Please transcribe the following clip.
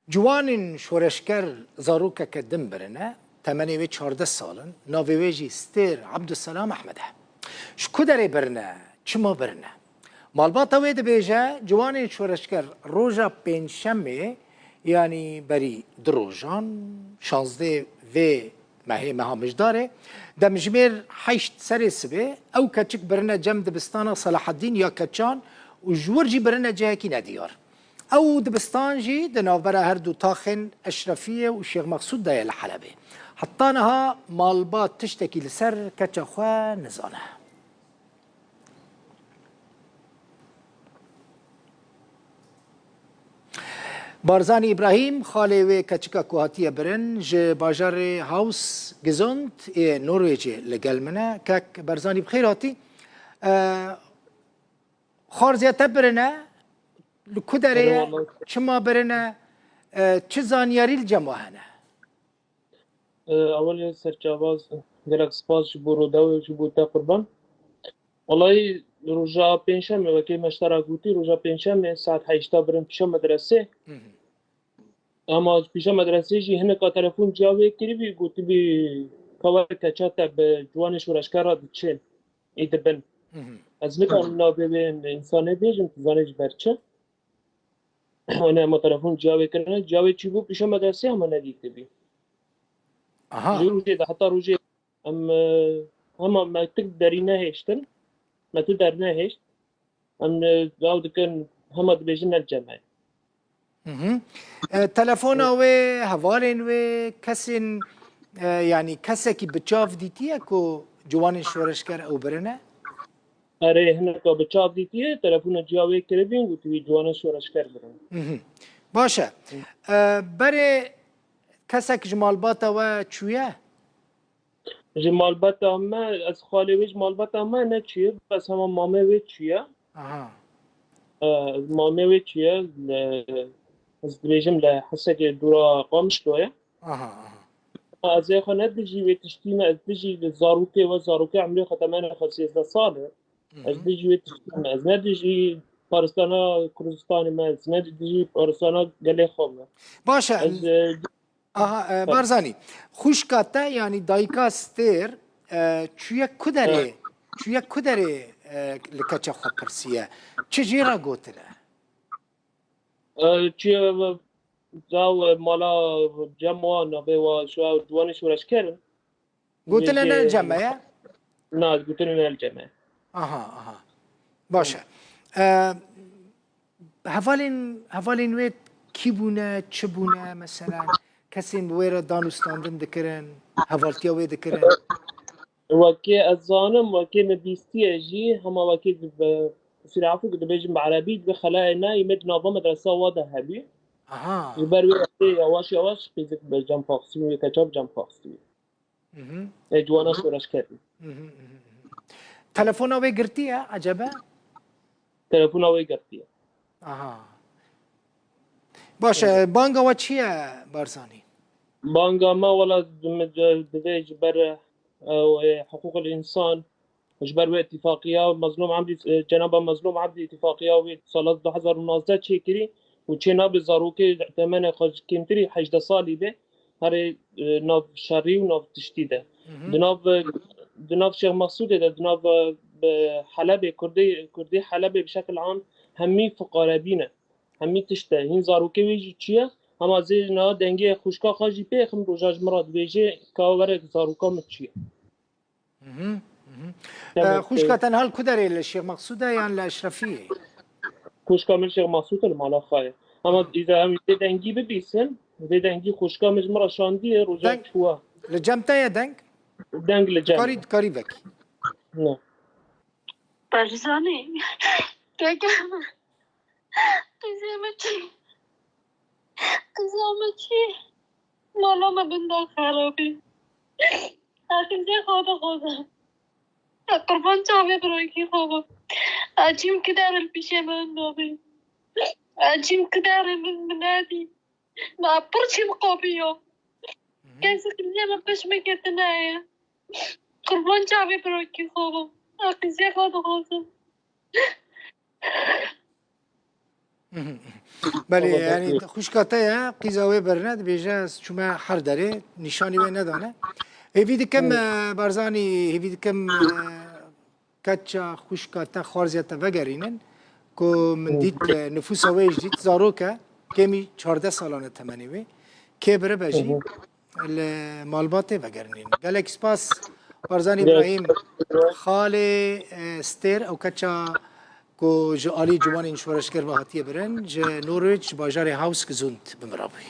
جوان شورشگر زاروکا کدم برنه تمنی و 14 سالن ناویجی ستیر عبدالسلام احمده شکو داری برنه چما برنه مالباتا وید بیجه جوان شورشگر روژا پنجشنبه یعنی بری دروژان 16 و مها مجداره دمجمیر 8 سر سبه او کچک برنه جم دبستان صلاح الدین یا کچان و جورجی برنه جهکی ندیار او دبستان جي دنافبرا هردو تاخن اشرفيه وشيخ مقصود دايا الحلبة حطانها مالبات تشتكي لسر كتشخوا نزانه بارزاني ابراهيم خالي و كتشكا كوهاتيه برن ج باجار هاوس جزونت نرويجي لقلمنا كاك بارزاني بخيراتي خارزيه تبرنا لکدره چما برنه چه زانیاری الجماهنه اول سرچاواز گلک سپاس جبو رودا و جبو تا قربان والله روزا پنجشنبه وکی مشترک بودی روزا پنجشنبه ساعت 8 برم پیش مدرسه اما پیش مدرسه جی هنه کا تلفن جواب کردی بی گفتی بی کاور کچات به جوان شورشکار دچن ایدبن از نکام نابین انسان بیجم زانج برچه انا ما تلفن جواب کردن جواب چی بود پیش مدرسه هم ندیده بی روزی ده حتی روزی هم ما تقدری نهشتن ما تقدر نهشت ام داود کن هم دبیجن الجامعه تلفون و هوارن و کسین یعنی کسی که بچاف دیتیه که جوان شورشگر او برنه اره هنه که بچاف دیتیه تلفن جواب کردیم گویی جوان شورشگر برنه باشه بره کسی که جمال باتا و چویه جمال باتا ما از خالی ویج مال باتا ما نه چیه بس هم مامه ویج چیه مامه ویج چیه از دبیجم لحسه که دورا قامش دویه از یه خانه دیجی و تشتیم از دیجی زاروکه و زاروکه عمری ختمان خاصیت ساله از دیجی و تشتیم از نه دیجی پارستانا کردستان ما از نه دیجی پارستانا گله خوبه باشه بارزانی خوشکاته یعنی دایکا ستیر چویا کدره لکچه خواه پرسیه چه جیرا گوتره چیه زاو مالا جمعان و شو جوان شورشکرن گوتنه نه الجمعه؟ نه گوتنه نه الجمعه باشه هفالین وید کی بونه چه بونه مثلا کسی بویره دانستاندن دکرن هفالتیا وید دکرن وكي الظانم وكي مبيستي جي هما وكي سرعفو قد بيجي بعربي بخلاينا يمد نظام مدرسة واضح هبي يبروي يواش يواش بيزك بجام فاقسي ويكتشاب جام فاقسي جوانا سورش كري تلفون اوي قرتيه عجبه تلفون اوي قرتيه باشه بانگا و چیه بارزانی بانگا ما ولا دبيج بر حقوق الانسان جبر اتفاقيه مظلوم عبدي جناب مظلوم عبدي اتفاقيه سال 2019 چیکری و جناب زاروکه ثمن خرج کمتری 18 سالی به هر ناف شری و ناف تشدیده جناب شیخ مقصود ده جناب حلب کردی حلب بشكل عام همي فقراء بینه همي تشته این زاروکه ویجی چیه اما زی نه دنگه خوشکا خاجی په خم روزاج مراد ویجی کاور زاروکا مچیه خوشکا تنها کدره للشيخ مقصوده يعني لاشرفيه خوشکا من شیخ مقصود المالا خواهی اما اذا هم دنگی ببیسن دنگی خوشکا مجمرا شاندیه روزاج شوا لجمتا يا دنگ لجم کاری بکی نه برزانی قزامچی مالا ما بنده خرابی آخیزه خوابه قربان جاوه برای کی خوابه عجیم که در البیشه من نابی عجیم که در من نادی ما برچی مقابیو کسی کنیه ما بش مکتنه قربان جاوه برای کی خوابه آخیزه خوابه بله یعنی خوشکاته یا قیزاوی برند بیجا چما حر داره نشانی و ندانه هیوید کم برزانی هیوید کم کچا خوشکاته خارزیت وگرینن که من دید نفوس ویش دید زاروکه کمی 14 سالانه تمنیوی که بره بجی المالباته وگرنین گلک سپاس برزان ابراهیم خال ستر او کچا کو جو عالی جوان این شورشگر با هاتیه برن ج نورویج باجار هاوس گزوند بمرابوی